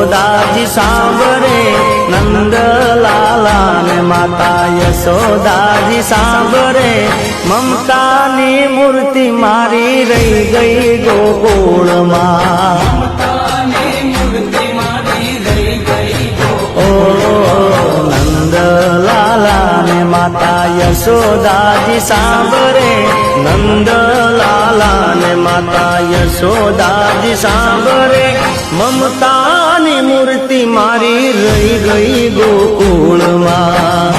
યશોદાજી સાંભળે નંદલાલા ને માતા યશોદાજી સાંભળે મમતાની મૂર્તિ મારી રહી ગઈ ગોકુળમાં ઓ નંદલાલા ને માતા યશોદાજી સાંભળે નંદલાલા ને માતા યશોદાજી સાંભળે મમતાની મૂર્તિ મારી રહી ગઈ ગોકુળમાં